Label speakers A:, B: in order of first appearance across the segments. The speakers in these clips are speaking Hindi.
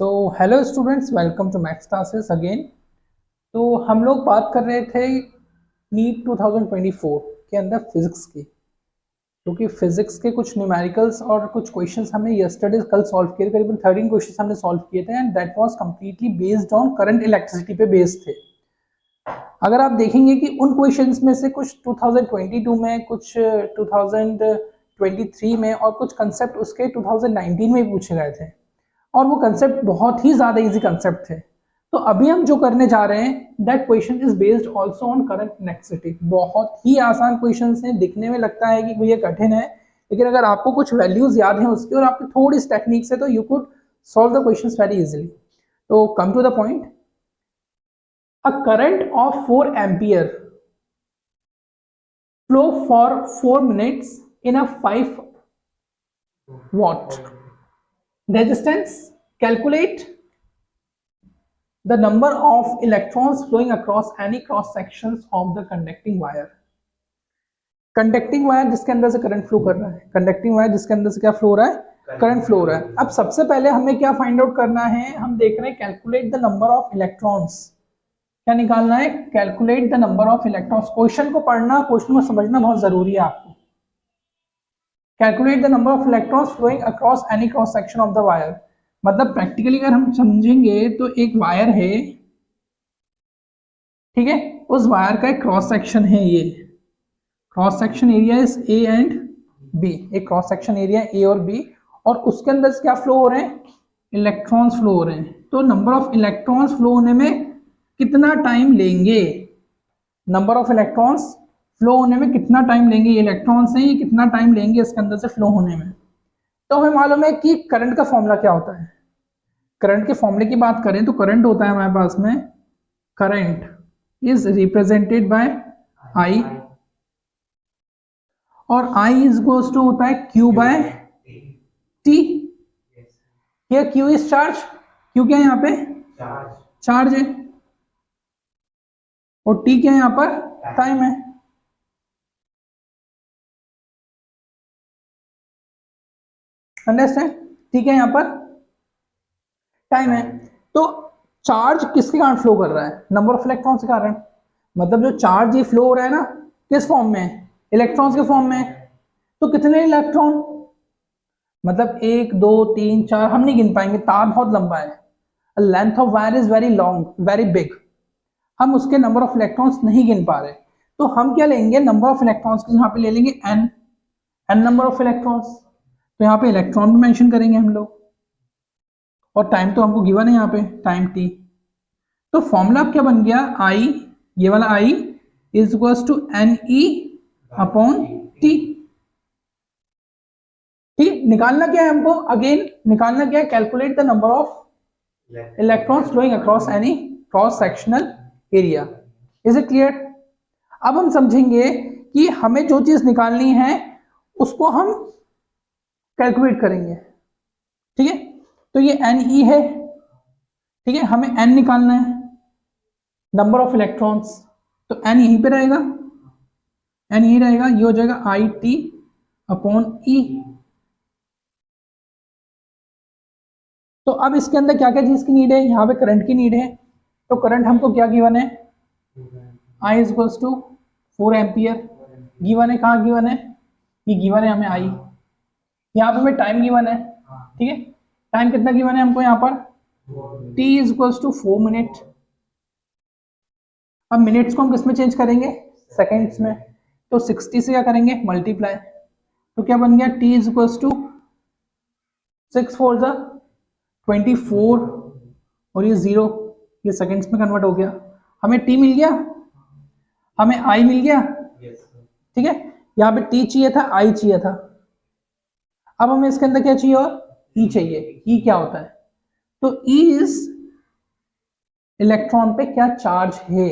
A: So hello students, welcome to maths classes again. तो हम लोग बात कर रहे थे नीट 2024 के अंदर फिजिक्स की, क्योंकि फिजिक्स के कुछ न्यूमेरिकल्स और कुछ क्वेश्चंस हमने यस्टरडे कल सॉल्व किए थे। करीबन 13 क्वेश्चंस हमने सॉल्व किए थे and that was completely based on current electricity पे बेस्ड थे। अगर आप देखेंगे कि उन क्वेश्चंस में से कुछ 2022 में, कुछ 2023 में और कुछ कंसेप्ट उसके 2019 में पूछे गए थे और वो कंसेप्ट बहुत ही ज्यादा इजी कंसेप्ट थे। तो अभी हम जो करने जा रहे हैं that question is based also on current electricity. बहुत ही आसान क्वेश्चन हैं, दिखने में लगता है कि ये कठिन है, लेकिन अगर आपको कुछ वैल्यूज याद हैं उसकी और आपकी थोड़ी सी टेक्निक से, तो you could solve the questions very easily. तो come to the point, a current of 4 ampere flow for 4 minutes in a 5 watt resistance. Calculate the number of electrons flowing across any cross sections of the conducting wire. Conducting wire जिसके अंदर से करंट फ्लो कर रहा है, कंडक्टिंग वायर जिसके अंदर से क्या फ्लो हो रहा है, करंट फ्लो हो रहा है। अब सबसे पहले हमें क्या फाइंड आउट करना है, हम देख रहे हैं calculate the number of electrons. क्या निकालना है, calculate the number of electrons. Question को पढ़ना, क्वेश्चन को समझना बहुत जरूरी है आपको। Calculate the number of electrons flowing across any cross section of the wire. मतलब प्रैक्टिकली अगर हम समझेंगे तो एक वायर है, ठीक है, उस वायर का एक क्रॉस सेक्शन है, ये cross section area is A and B, एक क्रॉस सेक्शन एरिया ए और बी, और उसके अंदर से क्या फ्लो हो रहे हैं, इलेक्ट्रॉन्स फ्लो हो रहे हैं। तो नंबर ऑफ इलेक्ट्रॉन्स फ्लो होने में कितना टाइम लेंगे, नंबर ऑफ इलेक्ट्रॉन्स फ्लो होने में कितना टाइम लेंगे, ये इलेक्ट्रॉन्स हैं, ये कितना टाइम लेंगे इसके अंदर से फ्लो होने में। तो हमें मालूम है कि करंट का फॉर्मूला क्या होता है। करंट के फॉर्मूले की बात करें तो करंट होता है हमारे पास में, current is represented by I, और आई इज गोज टू होता है Q by T. Here Q is charge, Q क्या है यहाँ पे, चार्ज है, और टी क्या है यहाँ पर, टाइम है। अंडरस्टैंड, ठीक है, यहाँ पर टाइम है। तो चार्ज किसके कारण फ्लो कर रहा है, नंबर ऑफ इलेक्ट्रॉन्स के कारण। मतलब जो चार्ज ये फ्लो हो रहा है ना, किस फॉर्म में, इलेक्ट्रॉन्स के फॉर्म में। तो कितने इलेक्ट्रॉन, मतलब 1 2 3 4, हम नहीं गिन पाएंगे, तार बहुत लंबा है। Length of wire is very long, very big, हम उसके नंबर ऑफ इलेक्ट्रॉन्स नहीं गिन पा रहे। तो हम क्या लेंगे, नंबर ऑफ इलेक्ट्रॉन्स को यहाँ पे ले लेंगे N, N number of electrons. तो यहाँ पे इलेक्ट्रॉन भी मेंशन करेंगे हम लोग, और टाइम तो हमको गिवन है यहाँ पे, टाइम टी। तो फॉर्मूला क्या बन गया, आई, ये वाला I is equals to N E upon T. ठीक, निकालना क्या है हमको, अगेन निकालना क्या है, calculate the number of electrons flowing across any cross sectional area. Is it clear. अब हम समझेंगे कि हमें जो चीज निकालनी है उसको हम कैलकुलेट करेंगे, ठीक है। तो ये एन ई है, ठीक है, हमें एन निकालना है, नंबर ऑफ इलेक्ट्रॉन्स। तो एन यहीं पे रहेगा, एन यहीं रहेगा, ये हो जाएगा आई टी अपॉन ई। तो अब इसके अंदर क्या क्या चीज की नीड है, यहाँ पे करंट की नीड है। तो करंट हमको क्या गिवन है, I is equals to 4 ampere given है। कहाँ गिवन है, ये गिवन है हमें आई। यहाँ पे हमें टाइम गिवन है, ठीक है, टाइम कितना गिवन है हमको यहाँ पर, t is equals to 4 minute. अब मिनट्स को हम किस में चेंज करेंगे, सेकेंड्स में। तो 60 से क्या करेंगे, मल्टीप्लाई। तो क्या बन गया, t इज इक्वल्स टू 6 4 जा 24, और ये 0, ये सेकेंड्स में कन्वर्ट हो गया। हमें t मिल गया, हमें i मिल गया, ठीक है। यहाँ पे t चाहिए था, i चाहिए था। अब हमें इसके अंदर क्या चाहिए, और e चाहिए। e क्या होता है, तो e इज इलेक्ट्रॉन पे क्या चार्ज है,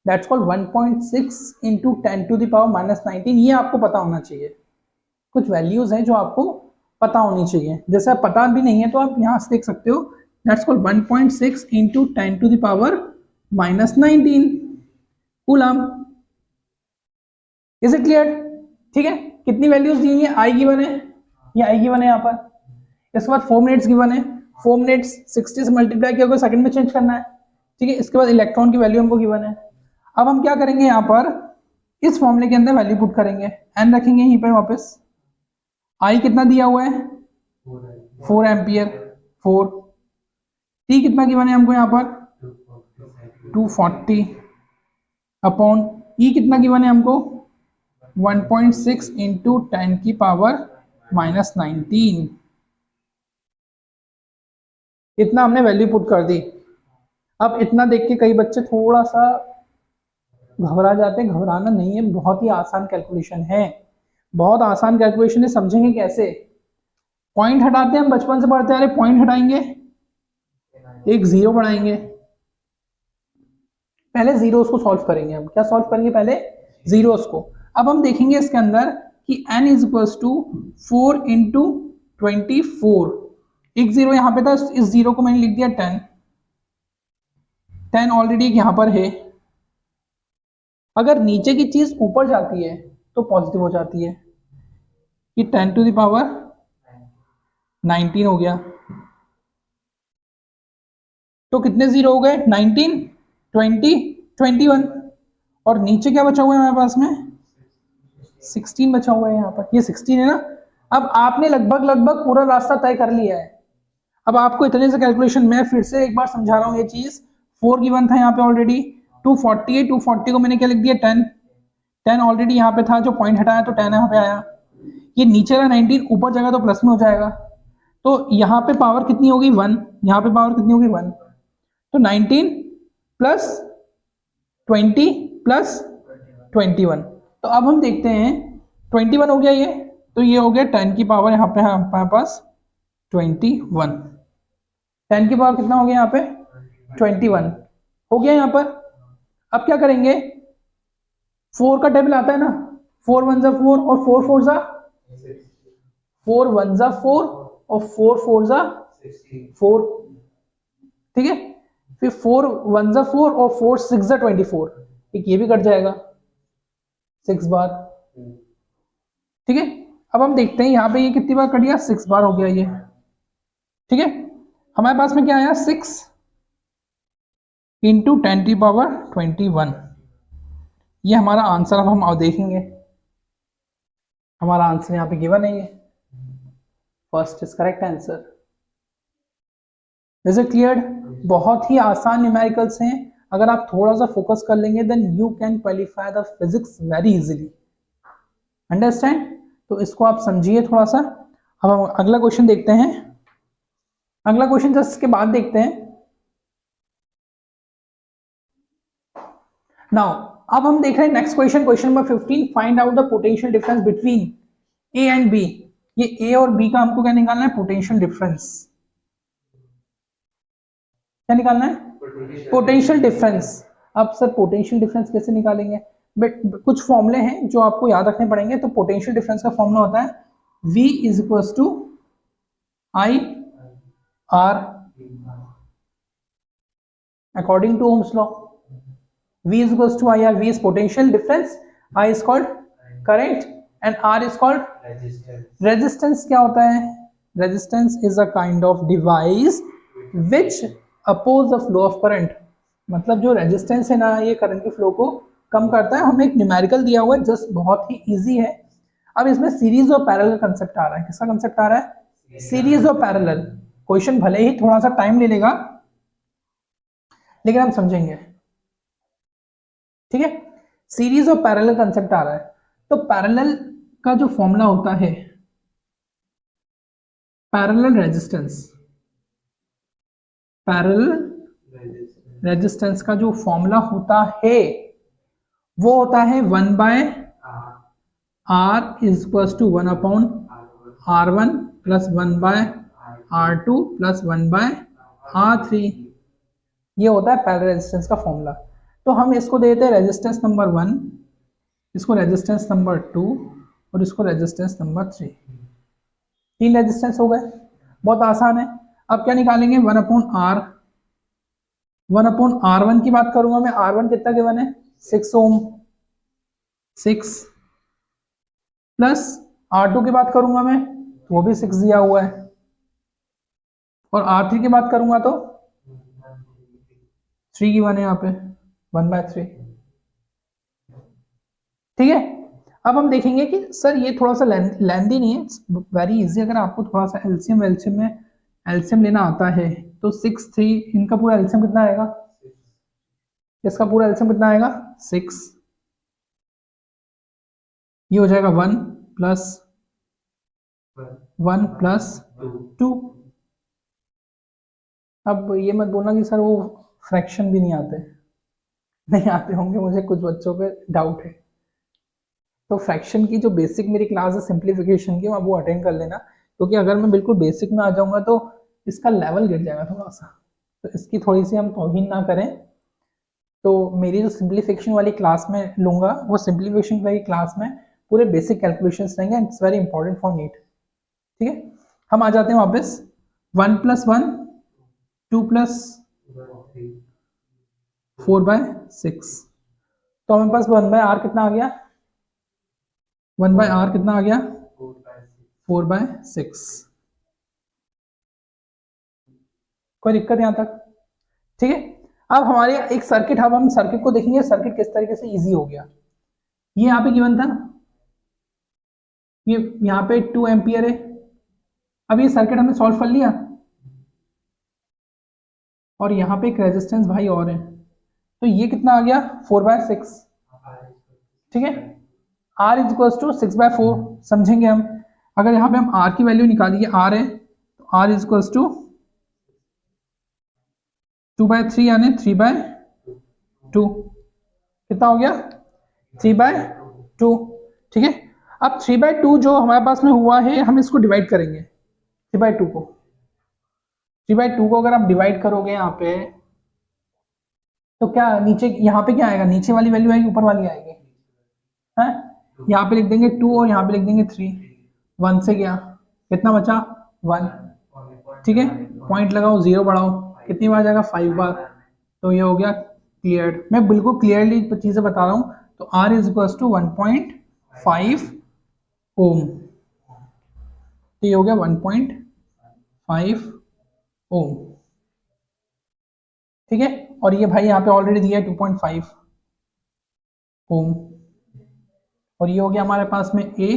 A: that's called 1.6 into 10 to the power minus 19। ये आपको पता होना चाहिए, कुछ वैल्यूज हैं जो आपको पता होनी चाहिए। जैसे आप पता भी नहीं है तो आप यहाँ से देख सकते हो, that's called 1.6 into 10 to the power minus 19 coulomb. Is it clear, ठीक है। कितनी वैल्यूज दी हुई है, आई गिवन है, ये आई गिवन है यहाँ पर। इसके बाद 4 मिनट्स गिवन है, 4 मिनट्स 60 से मल्टीप्लाई किया, सेकंड में चेंज करना है, ठीक है। इसके बाद इलेक्ट्रॉन की वैल्यू हमको गिवन है। अब हम क्या करेंगे, यहाँ पर इस फॉर्मूले के अंदर वैल्यू पुट करेंगे, एन रखेंगे यहीं पर वापस। आई कितना दिया हुआ है 4 एम्पियर, 4। टी कितना गिवन है हमको यहाँ पर 240 अपॉन ई कितना गिवन है हमको 1.6 इंटू 10 की पावर -19। इतना हमने वैल्यू पुट कर दी। अब इतना देख के कई बच्चे थोड़ा सा घबरा जाते हैं, घबराना नहीं है, बहुत ही आसान कैलकुलेशन है, बहुत आसान कैलकुलेशन है। समझेंगे कैसे, पॉइंट हटाते हैं, हम बचपन से पढ़ते आ रहे, पॉइंट हटाएंगे, एक जीरो बढ़ाएंगे, पहले जीरोस को सॉल्व करेंगे। हम क्या सॉल्व करेंगे, पहले जीरोस को। अब हम देखेंगे इसके अंदर कि n is equals to 4 into 24। एक जीरो यहाँ पे था, इस जीरो को मैंने लिख दिया 10, 10 ऑलरेडी यहाँ पर है। अगर नीचे की चीज ऊपर जाती है तो पॉजिटिव हो जाती है, कि 10 टू द पावर 19 हो गया। तो कितने जीरो हो गए 19, 20, 21, और नीचे क्या बचा हुआ है हमारे पास में 16 बचा हुआ है यहाँ पर, ये 16 है ना। अब आपने लगभग लगभग पूरा रास्ता तय कर लिया है। अब आपको इतने से कैलकुलेशन, मैं फिर से एक बार समझा रहा हूँ ये चीज। 4 गिवन था यहाँ पे ऑलरेडी, 240 है, 240 को मैंने क्या लिख दिया 10, 10 ऑलरेडी यहाँ पे था, जो पॉइंट हटाया तो 10 यहाँ पे आया। ये नीचे का 19 ऊपर जाएगा तो प्लस में हो जाएगा, तो यहाँ पे पावर कितनी होगी 1, यहाँ पे पावर कितनी होगी 1, तो 19 प्लस 20 प्लस 21। तो अब हम देखते हैं 21 हो गया ये, तो ये हो गया 10 की पावर यहाँ पे हमारे पास 21। 10 की पावर कितना हो गया यहाँ पे 21 हो गया यहाँ पर। अब क्या करेंगे, 4 का टेबल आता है ना, 4 1 जा 4 और 4 4 जा 4 1 जा 4 और 4 4 जा 4, ठीक है। फिर 4 1 जा 4 और 4 6 जा 24, एक ये भी कट जाएगा 6 बार, ठीक है। अब हम देखते हैं यहाँ पे ये कितनी बार कट गया, 6 बार हो गया ये, ठीक है। हमारे पास में क्या आया 6 इंटू 10 की पावर 21, ये हमारा आंसर। अब हम देखेंगे हमारा आंसर यहाँ पे गिवन है, ये first is correct answer. Is it clear? बहुत ही आसान न्यूमेरिकल्स हैं, अगर आप थोड़ा सा फोकस कर लेंगे then you can qualify the physics very easily, understand. तो इसको आप समझिए थोड़ा सा। अब हम अगला क्वेश्चन देखते हैं, अगला क्वेश्चन जस्ट इसके बाद देखते हैं। नाउ अब हम देख रहे हैं next question, question number 15, find out the potential difference between A and B. ये ए और बी का हमको क्या निकालना है, पोटेंशियल डिफरेंस। क्या निकालना है, पोटेंशियल डिफरेंस। अब सर पोटेंशियल डिफरेंस कैसे निकालेंगे, बट कुछ फॉर्मूले हैं जो आपको याद रखने पड़ेंगे। तो पोटेंशियल डिफरेंस का फॉर्मूला होता है V is equals to I R according to Ohm's law. V is equals to IR. V is potential difference, I is called current and R is called resistance. क्या होता है, resistance is a kind of device which oppose the flow of current। मतलब जो resistance है ना, ये current के flow को कम करता है। हमें एक न्यूमेरिकल दिया हुआ है, जस्ट बहुत ही इजी है। अब इसमें सीरीज और पैरेलल कंसेप्ट आ रहा है। किसका कंसेप्ट आ रहा है, सीरीज और पैरेलल। क्वेश्चन भले ही थोड़ा सा टाइम ले लेगा लेकिन हम समझेंगे, ठीक है। सीरीज और पैरेलल कंसेप्ट आ रहा है। तो पैरेलल का जो फॉर्मूला होता है, पैरेलल रेजिस्टेंस, पैरेलल रेजिस्टेंस का जो फॉर्मूला होता है वो होता है 1 by R is equal to 1 upon R1 plus 1 by R2 plus 1 by R3। ये होता है पैरेलल रेजिस्टेंस का फॉर्मूला। तो हम इसको देते हैं रेजिस्टेंस नंबर 1, इसको रेजिस्टेंस नंबर 2 और इसको रेजिस्टेंस नंबर 3। 3 रेजिस्टेंस हो गए, बहुत आसान है। अब क्या निकालेंगे, 1 अपॉन आर, 1 अपॉन R1 की बात करूंगा मैं, R1 कितना गिवन है 6 ओम, 6 प्लस R2 की बात करूंगा मैं, वो भी 6 दिया हुआ है, और R3 की बात करूंगा तो 3 की 1 है यहाँ पे, 1/3। ठीक है, अब हम देखेंगे कि सर ये थोड़ा सा लेंदी नहीं है, वेरी इजी। अगर आपको थोड़ा सा एलसीएम एलसीएम में एलसीएम लेना आता है तो 6 3, इनका पूरा एलसीएम कितना आएगा, इसका पूरा एलसीएम कितना आएगा 6, ये हो जाएगा 1 प्लस 2। अब ये मत बोलना कि सर वो फ्रैक्शन भी नहीं आते, नहीं आते होंगे, मुझे कुछ बच्चों पे डाउट है। तो फ्रैक्शन की जो बेसिक मेरी क्लास है सिंप्लीफिकेशन की, वो अटेंड कर लेना, क्योंकि अगर मैं बिल्कुल बेसिक में आ जाऊंगा तो इसका लेवल गिर जाएगा थोड़ा सा, तो इसकी थोड़ी सी हम तौहीन ना करें। तो मेरी जो सिंप्लीफिकेशन वाली क्लास में लूंगा, वो सिंप्लीफिकेशन वाली क्लास में पूरे बेसिक कैलकुलेशंस रहेंगे, and it's very important for NEET. ठीक है, हम आ जाते हैं वापस 1 + 1 2 + 4/6, तो हमारे पास 1/r कितना आ गया, 1/r कितना आ गया 4/6। कोई दिक्कत यहाँ तक? ठीक है, अब हमारे एक सर्किट, अब हम सर्किट को देखेंगे, सर्किट किस तरीके से इजी हो गया। ये यहाँ पे गिवन था, ये यहाँ पे 2 एम्पियर है। अब ये सर्किट हमने सॉल्व कर लिया, और यहाँ पे एक रेजिस्टेंस भाई और है, तो ये कितना आ गया 4/6। ठीक है, R = 6/4 समझेंगे हम। अगर यहाँ पे हम R की वैल्यू निकालिए, R है तो R = 2/3 यानी 3/2, कितना हो गया 3/2। ठीक है, अब 3/2 जो हमारे पास में हुआ है, हम इसको डिवाइड करेंगे 3/2 को। 3/2 को अगर आप डिवाइड करोगे यहाँ पे, तो क्या नीचे यहाँ पे क्या आएगा, नीचे वाली वैल्यू आएगी ऊपर वाली आएगी, है? यहाँ पे लिख देंगे 2 और यहाँ पे लिख देंगे 3, 1 से गया, कितना बचा 1। ठीक है, पॉइंट लगाओ, 0 बढ़ाओ, कितनी बार जाएगा 5 बार, तो ये हो गया क्लियर। मैं बिल्कुल क्लियरली चीजें बता रहा हूँ। तो R = 1.5 ओम, तो ये हो गया 1.5 ओम। ठीक है, और ये भाई यहाँ पे ऑलरेडी दिया है 2.5 ओम, और ये हो गया हमारे पास में A,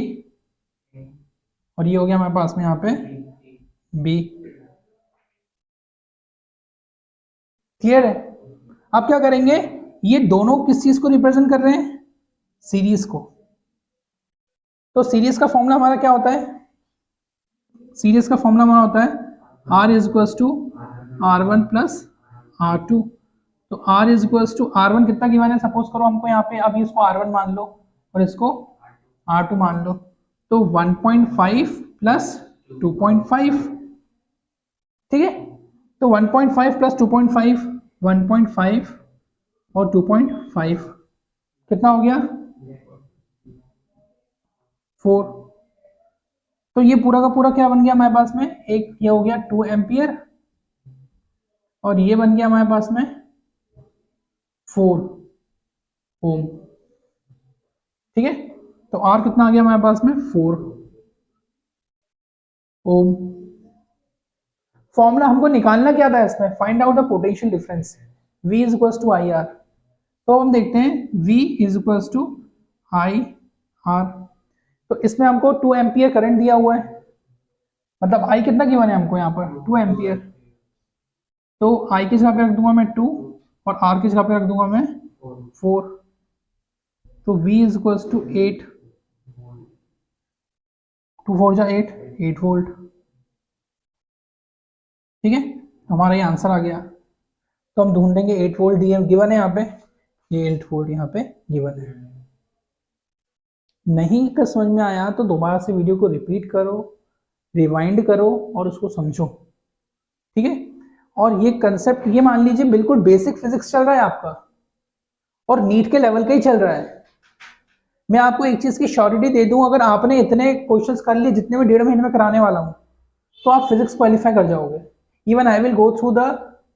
A: और ये हो गया हमारे पास में यहाँ पे B। क्लियर है? अब क्या करेंगे, ये दोनों किस चीज को रिप्रेजेंट कर रहे हैं, सीरीज को। तो सीरीज का फॉर्मूला हमारा क्या होता है, सीरीज का फॉर्मूला हमारा होता है R = R1 + R2। तो R = R1 कितना गिवन है, सपोज करो हमको यहाँ पे, अभी इसको R1 मान लो और इसको R2 मान लो, तो 1.5 + 2.5। ठीक है, तो 1.5 + 2.5, 1.5 और 2.5 कितना हो गया 4। तो ये पूरा का पूरा क्या बन गया हमारे पास में, एक ये हो गया 2 एम्पियर, और ये बन गया हमारे पास में 4 ओम। ठीक है, तो R कितना आ गया हमारे पास में 4 ओम। फॉर्मूला हमको निकालना क्या था इसमें, find out the potential difference, V = IR। तो हम देखते हैं V = IR। तो इसमें हमको 2 एम्पियर करंट दिया हुआ है, मतलब I कितना गिवन है हमको यहाँ पर 2 एम्पियर, तो I की जगह पे रख दूंगा मैं 2 और R की जगह पे रख दूंगा मैं 4। तो V = 8, 2 4 जा 8, 8 वोल्ट। ठीक है, हमारा ये आंसर आ गया। तो हम ढूंढेंगे 8 वोल्ट गिवन है यहाँ पे, ये 8 वोल्ट यहाँ पे गिवन है। नहीं का समझ में आया तो दोबारा से वीडियो को रिपीट करो, रिवाइंड करो और उसको समझो। ठीक है, और ये कंसेप्ट, ये मान लीजिए बिल्कुल बेसिक फिजिक्स चल रहा है आपका, और नीट के लेवल का ही चल रहा है। मैं आपको एक चीज की श्योरिटी दे दूं, अगर आपने इतने क्वेश्चंस कर लिए जितने मैं 1.5 महीने में कराने वाला हूं, तो आप फिजिक्स क्वालिफाई कर जाओगे। Even I will go through the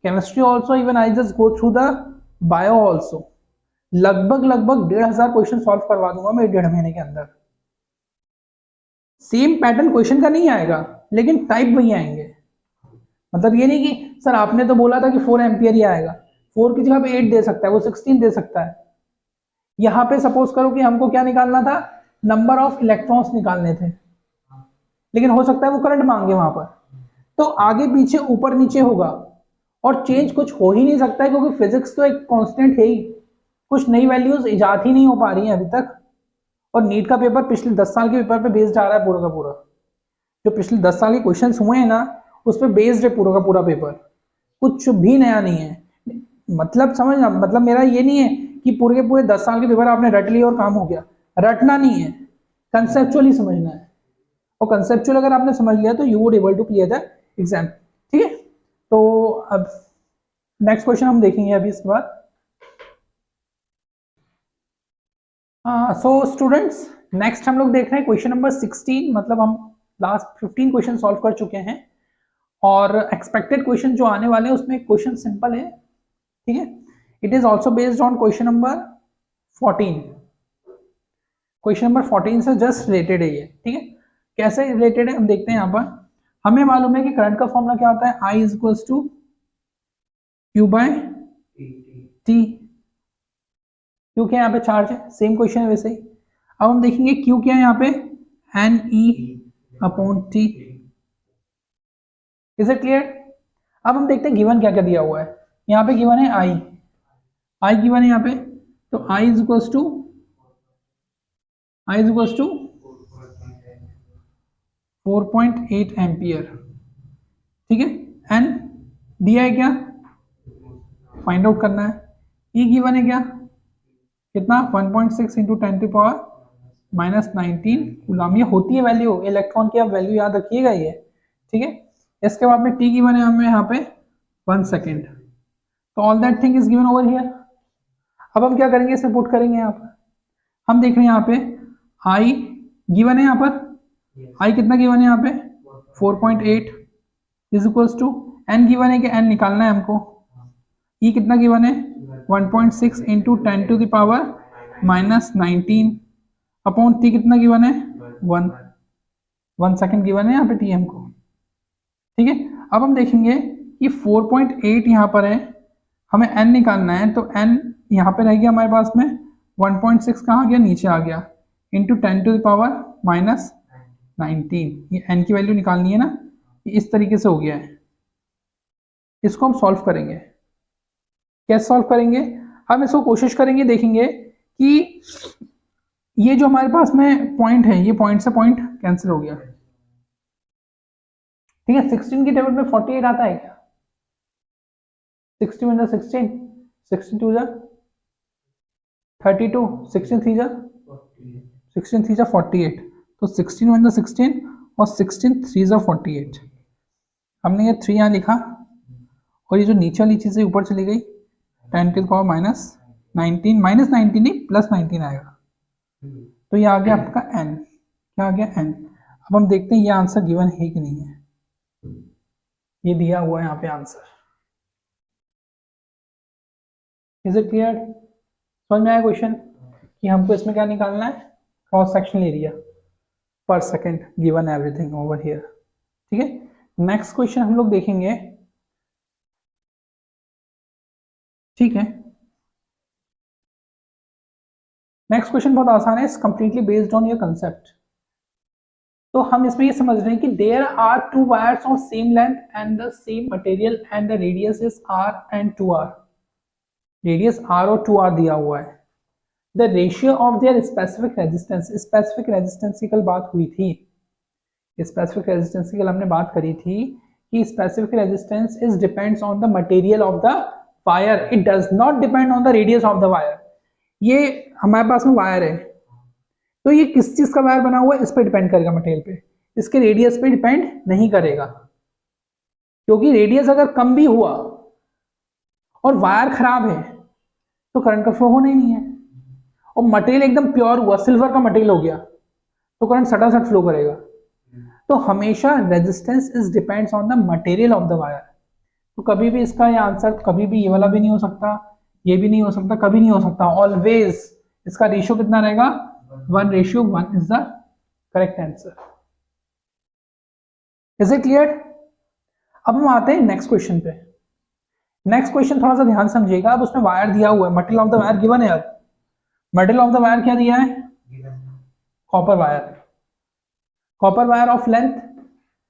A: chemistry also, even I just go through the bio also. लगभग 1,500 क्वेश्चन सॉल्व करवा दूंगा मैं 1.5 महीने के अंदर। सेम पैटर्न क्वेश्चन का नहीं आएगा, लेकिन टाइप वही आएंगे। मतलब ये नहीं कि सर आपने तो बोला था कि 4 एम्पियर ही आएगा, 4 की जगह पे 8 दे सकता है, वो 16 दे सकता है। यहाँ पे सपोज करो कि हमको क्या निकालना था, नंबर ऑफ इलेक्ट्रॉन्स निकालने थे, लेकिन हो सकता है वो करंट मांगे वहां पर, तो आगे पीछे ऊपर नीचे होगा और चेंज कुछ हो ही नहीं सकता है, क्योंकि फिजिक्स तो एक कांस्टेंट है ही, कुछ नई वैल्यूज इजाद ही नहीं हो पा रही हैं अभी तक। और नीट का पेपर पिछले 10 साल के पेपर पे बेस्ड आ रहा है पूरा का पूरा, जो पिछले 10 साल के क्वेश्चन हुए हैं ना उस पर बेस्ड है पूरा का पूरा पेपर, कुछ भी नया नहीं है। मतलब समझना, मतलब मेरा ये नहीं है कि पूरे के पूरे 10 साल के पेपर आपने रट लिए और काम हो गया, रटना नहीं है, कंसेप्चुअली समझना है, और कंसेप्चुअल अगर आपने समझ लिया तो you would able to clear the exam. ठीक है, तो अब नेक्स्ट क्वेश्चन हम देखेंगे अभी इसके बाद। सो स्टूडेंट्स, नेक्स्ट हम लोग देख रहे हैं क्वेश्चन नंबर 16, मतलब हम लास्ट 15 क्वेश्चन सॉल्व कर चुके हैं, और एक्सपेक्टेड क्वेश्चन जो आने वाले हैं उसमें क्वेश्चन सिंपल है। ठीक है, it is also based on question number 14, question number 14 से जस्ट रिलेटेड है ये। ठीक है, कैसे रिलेटेड है हम देखते हैं यहाँ पर। हमें मालूम है कि करंट का फॉर्मूला क्या होता है, I is equals to Q by T. Q क्या यहाँ पे चार्ज है, सेम क्वेश्चन है वैसे ही। अब हम देखेंगे क्यू क्या है यहाँ पे, N E upon T. Is it clear. अब हम देखते हैं गिवन क्या क्या दिया हुआ है। यहाँ पे गिवन है आई, आई गिवन है यहाँ पे, तो आई इज इक्वल्स टू 4.8 एम्पियर। ठीक है, एन दिया है क्या, फाइंड आउट करना है। ई गिवन है क्या, कितना 1.6 इंटू 10⁻⁻19 कूलम, ये होती है वैल्यू इलेक्ट्रॉन की, आप वैल्यू याद रखिएगा ये। ठीक है, इसके बाद में टी गिवन है हमें यहाँ पे 1 सेकेंड, तो all that thing is given over here. अब हम क्या करेंगे, इसे पुट करेंगे यहाँ पर। हम देख रहे हैं यहाँ पे आई गिवन है, यहाँ पर आई कितना गिवन है यहाँ पे 4.8 is equals to, N given है कि एन निकालना है हमको, ई कितना गिवन है 1.6 इंटू 10⁻⁻19 अपॉन टी कितना गिवन है 1 सेकेंड गिवन है यहाँ पे टी हमको। ठीक है, अब हम देखेंगे कि 4.8 यहाँ पर है, हमें n निकालना है, तो n यहाँ पे रह गया हमारे पास में 1.6 कहाँ गया, नीचे आ गया, इंटू 10⁻⁻19, ये n की वैल्यू निकालनी है ना, ये इस तरीके से हो गया है। इसको हम सॉल्व करेंगे, कैसे सॉल्व करेंगे, हम इसको कोशिश करेंगे, देखेंगे कि ये जो हमारे पास में पॉइंट है, ये पॉइंट से पॉइंट कैंसिल हो गया। ठीक है, 16 की टेबल में 48 आता है क्या, 60 में 16, 62 जा 32, 16 3 जा 48, तो 16 में 16 और 16 3 जा 48। हमने ये 3 यहाँ लिखा, और ये जो नीचे वाली चीज़ें ऊपर चली गई, 10⁻⁻19 -19 नहीं +19 आएगा, तो ये आ गया आपका n, क्या आ गया n। अब हम देखते हैं ये आंसर गिवन है कि नहीं है, ये दिया हुआ है यहाँ पे आंसर। इज इट क्लियर, समझ में आया क्वेश्चन कि हमको इसमें क्या निकालना है, क्रॉस सेक्शनल एरिया पर second, given everything over here. ठीक है, नेक्स्ट क्वेश्चन हम लोग देखेंगे। ठीक है, नेक्स्ट क्वेश्चन बहुत आसान है, it's completely based on your concept. तो हम इसमें ये समझ रहे हैं कि there are two wires of same length and the same material and the radius is R and 2r, radius r और 2r दिया हुआ है। The ratio of their specific resistance, specific resistance की कल बात हुई थी, स्पेसिफिक रेजिस्टेंस की कल हमने बात करी थी कि specific resistance is depends on the material of the wire, it does not depend on the radius of the wire. ये हमारे पास में वायर है, तो ये किस चीज का वायर बना हुआ है, इस पे डिपेंड करेगा, मटेरियल पे, इसके रेडियस पे डिपेंड नहीं करेगा, क्योंकि रेडियस अगर कम भी हुआ और वायर खराब है तो करंट का फ्लो होना ही नहीं है, और मटेरियल एकदम प्योर हुआ, सिल्वर का मटेरियल हो गया, तो करंट सटासट फ्लो करेगा। तो हमेशा resistance is depends on the material of the wire. तो कभी भी इसका ये आंसर, कभी भी ये वाला भी नहीं हो सकता, ये भी नहीं हो सकता, कभी नहीं हो सकता, ऑलवेज इसका रेशियो कितना रहेगा, 1:1 is the correct answer. Is it clear. अब हम आते हैं नेक्स्ट क्वेश्चन पे। नेक्स्ट क्वेश्चन थोड़ा सा ध्यान समझिएगा। अब उसमें वायर दिया हुआ है, material of the wire given है। अब मटेरियल ऑफ द वायर क्या दिया है? Copper wire. Copper wire of length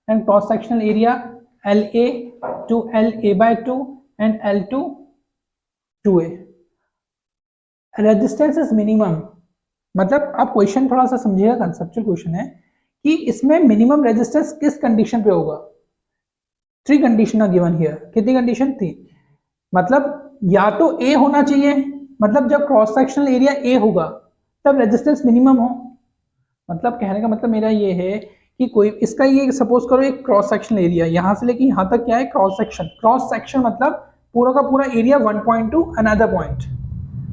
A: and cross sectional area LA to LA/2 and L to 2A। Resistance is minimum, मतलब आप क्वेश्चन थोड़ा सा समझिएगा, कंसेप्चुअल क्वेश्चन है कि इसमें मिनिमम रेजिस्टेंस किस कंडीशन पे होगा। 3 कंडीशन आर गिवन हियर। कितनी कंडीशन थी? मतलब या तो ए होना चाहिए, मतलब जब क्रॉस सेक्शनल एरिया ए होगा तब रेजिस्टेंस मिनिमम हो। मतलब कहने का मतलब मेरा ये है कि कोई इसका ये सपोज करो एक क्रॉस सेक्शनल एरिया यहां से लेके यहां तक क्या है? Cross section. क्रॉस सेक्शन मतलब पूरा का पूरा area one point two another point,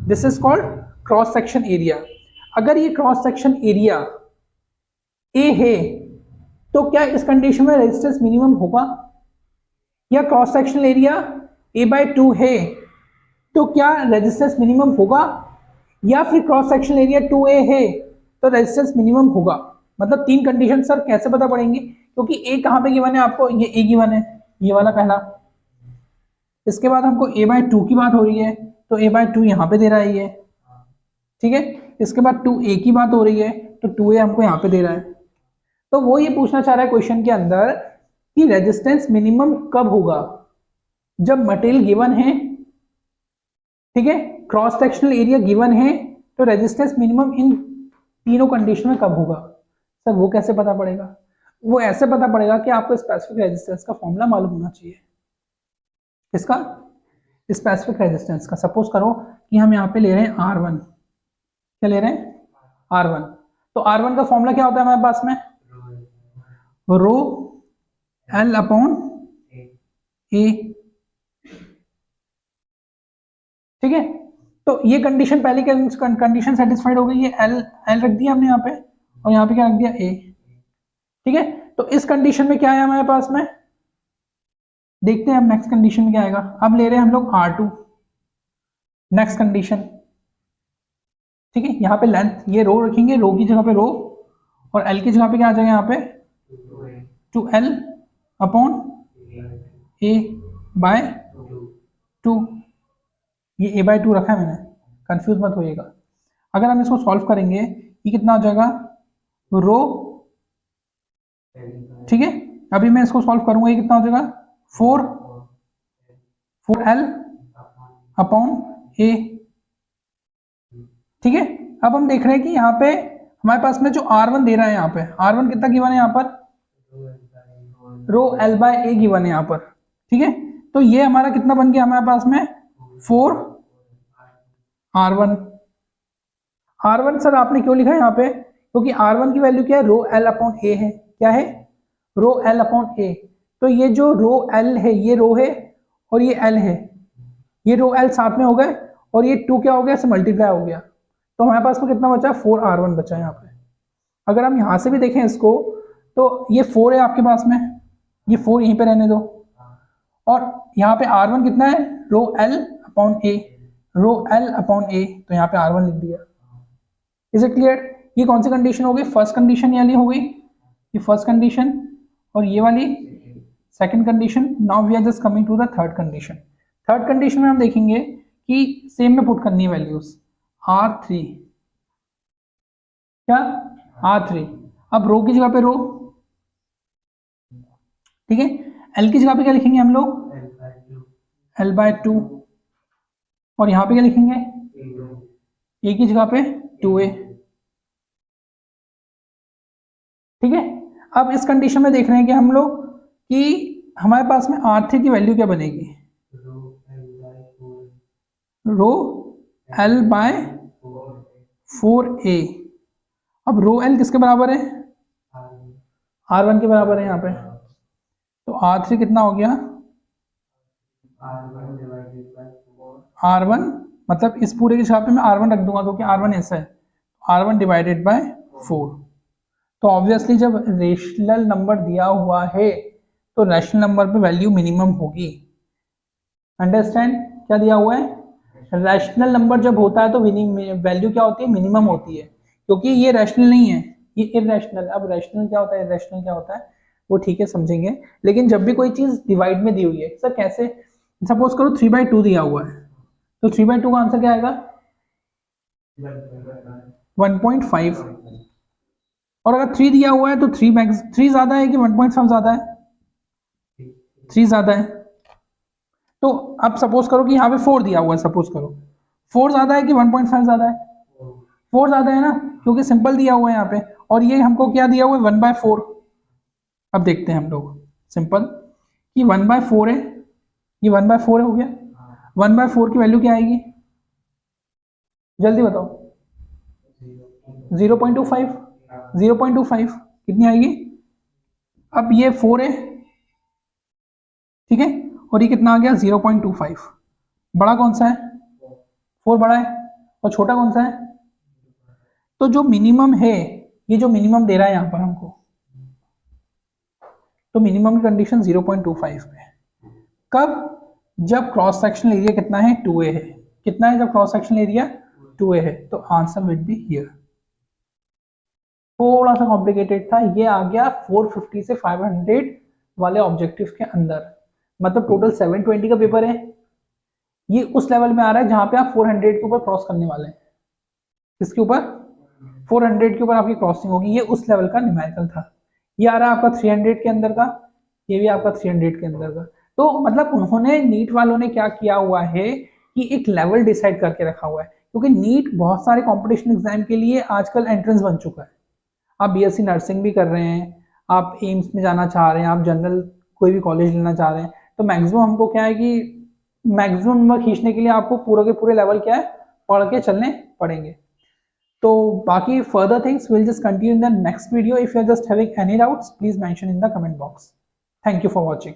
A: this is called cross section area. अगर ये क्रॉस सेक्शन एरिया ए है तो क्या इस कंडीशन में रेजिस्टेंस मिनिमम होगा? या क्रॉस सेक्शनल एरिया A/2 है तो क्या रेजिस्टेंस मिनिमम होगा? या फिर क्रॉस सेक्शनल एरिया 2A है तो रेजिस्टेंस मिनिमम होगा? मतलब 3 कंडीशन सर कैसे पता पड़ेंगे? क्योंकि ए कहां पे गिवन है आपको? ये ए गिवन है, ये वाला पहला। इसके बाद हमको A/2 की बात हो रही है तो A/2 यहां पे दे रहा है ये, ठीक है। इसके बाद 2A की बात हो रही है तो 2A हमको यहाँ पे दे रहा है। तो वो ये पूछना चाह रहा है क्वेश्चन के अंदर कि रेजिस्टेंस मिनिमम कब होगा? जब मटेरियल गिवन है, ठीक है, क्रॉस सेक्शनल एरिया गिवन है, तो रेजिस्टेंस मिनिमम इन तीनों कंडीशन में कब होगा? सर वो कैसे पता पड़ेगा? वो ऐसे पता पड़ेगा कि आपको स्पेसिफिक रेजिस्टेंस का फॉर्मूला मालूम होना चाहिए। इसका स्पेसिफिक रेजिस्टेंस का, सपोज करो कि हम यहाँ पे ले रहे हैं R1। क्या ले रहे हैं? R1। तो R1 का फॉर्मूला क्या होता है हमारे पास में? रो L अपॉन A, ठीक है। तो ये कंडीशन पहली कंडीशन सेटिस्फाइड हो गई है, L रख दिया हमने यहाँ पे और यहाँ पे क्या रख दिया? A, ठीक है। तो इस कंडीशन में क्या है हमारे पास में? देखते हैं अब नेक्स्ट कंडीशन में क्या आएगा। अब ले रहे हैं हम लोग R2, नेक्स्ट कंडीशन, ठीक है। यहाँ पे लेंथ ये रो रखेंगे, रो की जगह पे रो, और L की जगह पे क्या आ जाएगा यहाँ पे? 2L upon A/2। ये A/2 रखा है मैंने, कंफ्यूज मत होइएगा। अगर हम इसको सॉल्व करेंगे ये कितना हो जाएगा? रो, ठीक है। अभी मैं इसको सॉल्व करूंगा, ये कितना हो जाएगा? 4L अपॉन A, ठीक है। अब हम देख रहे हैं कि यहाँ पे हमारे पास में जो R1 दे रहा है, यहाँ पे R1 कितना गिवन है? यहाँ पर रो L/A गिवन है यहाँ पर, ठीक है। तो ये हमारा कितना बन गया हमारे पास में? 4R1। R1 सर आपने क्यों लिखा है यहाँ पे? क्योंकि R1 की वैल्यू क्या है? रो L अपॉन A है। क्या है? Rho L upon A। तो ये जो रो L है ये रो है और ये L है, ये रो L साथ में हो गए और ये 2 क्या हो गया? मल्टीप्लाई हो गया। तो हमारे पास में कितना बचा? 4R1 बचा यहाँ पे। अगर हम यहाँ से भी देखें इसको तो ये 4 है आपके पास में, ये 4 यहीं पे रहने दो, और यहाँ पे R1 कितना है? Rho L upon A, rho L upon A, तो यहाँ पे R1 लिख दिया। Is it clear? ये कौन सी कंडीशन हो गई? फर्स्ट कंडीशन वाली हो गई, ये फर्स्ट कंडीशन, और ये वाली second condition. Now we are just coming to the third condition. Third condition में हम देखेंगे कि सेम में पुट करनी है वैल्यूज। R3, क्या? R3। अब रो की जगह पे रो, ठीक है। L की जगह पे क्या लिखेंगे हम लोग? L/2, और यहाँ पे क्या लिखेंगे? A की जगह पे 2A, ठीक है। अब इस कंडीशन में देख रहे हैं कि हम लोग कि हमारे पास में R3 की वैल्यू क्या बनेगी? रो L/4A। अब रो L किसके बराबर है? R1 के बराबर है यहाँ पे। तो R3 कितना हो गया? R1, मतलब इस पूरे की जगह पे मैं R1 रख दूंगा क्योंकि R1 ऐसा है, R1 डिवाइडेड बाय 4। तो ऑब्वियसली जब रेशनल नंबर दिया हुआ है तो रैशनल नंबर पे वैल्यू मिनिमम होगी। अंडरस्टैंड? क्या दिया हुआ है? रैशनल नंबर जब होता है तो वैल्यू क्या होती है? मिनिमम होती है, क्योंकि ये रैशनल नहीं है, ये इररेशनल। अब रैशनल क्या होता है, इररेशनल क्या होता है? वो ठीक है समझेंगे, लेकिन जब भी कोई चीज डिवाइड में दी हुई है, सर कैसे, सपोज करो 3/2 दिया हुआ है, तो 3/2 का आंसर क्या आएगा 1.5। और अगर 3 दिया हुआ है तो 3 ज्यादा है कि 1.5 ज्यादा है, 3 ज्यादा है। तो अब सपोज करो कि यहाँ पे 4 दिया हुआ है, सपोज करो 4 ज्यादा है कि 1.5 ज्यादा है, 4 ज्यादा है ना, क्योंकि सिंपल दिया हुआ है यहाँ पे, और ये हमको क्या दिया हुआ है 1/4। अब देखते हैं हम लोग सिंपल कि 1/4 है, ये 1/4 हो गया, 1/4 की वैल्यू क्या आएगी, जल्दी बताओ, 0.25, 0.25 कितनी आएगी। अब ये 4 है, ठीक है, और ये कितना आ गया 0.25। बड़ा कौन सा है, 4 बड़ा है, और छोटा कौन सा है। तो जो मिनिमम है, ये जो मिनिमम दे रहा है यहाँ पर हमको, तो मिनिमम की कंडीशन 0.25 पे है। कब, जब क्रॉस सेक्शन एरिया कितना है 2a है, कितना है जब क्रॉस सेक्शन एरिया 2a है, तो आंसर विल बी हियर। थोड़ा सा कॉम्प्लिकेटेड था, ये आ गया 450 से 500 वाले ऑब्जेक्टिव के अंदर, मतलब टोटल 720 का पेपर है, ये उस लेवल में आ रहा है जहां पे आप 400 के ऊपर क्रॉस करने वाले हैं। किसके ऊपर, 400 के ऊपर आपकी क्रॉसिंग होगी, ये उस लेवल का न्यूमेरिकल था। ये आ रहा है आपका 300 के अंदर का, ये भी आपका 300 के अंदर का। तो मतलब उन्होंने, नीट वालों ने क्या किया हुआ है कि एक लेवल डिसाइड करके रखा हुआ है, क्योंकि नीट बहुत सारे कंपटीशन एग्जाम के लिए आजकल एंट्रेंस बन चुका है। आप बीएससी नर्सिंग भी कर रहे हैं, आप एम्स में जाना चाह रहे हैं, आप जनरल कोई भी कॉलेज लेना चाह रहे हैं, तो मैक्सिमम हमको क्या है कि मैक्सिमम नंबर खींचने के लिए आपको पूरे के पूरे लेवल क्या है पढ़ के चलने पड़ेंगे। तो बाकी further things we'll just continue in the next video. If you are just having any doubts, please mention in the comment box. Thank you for watching.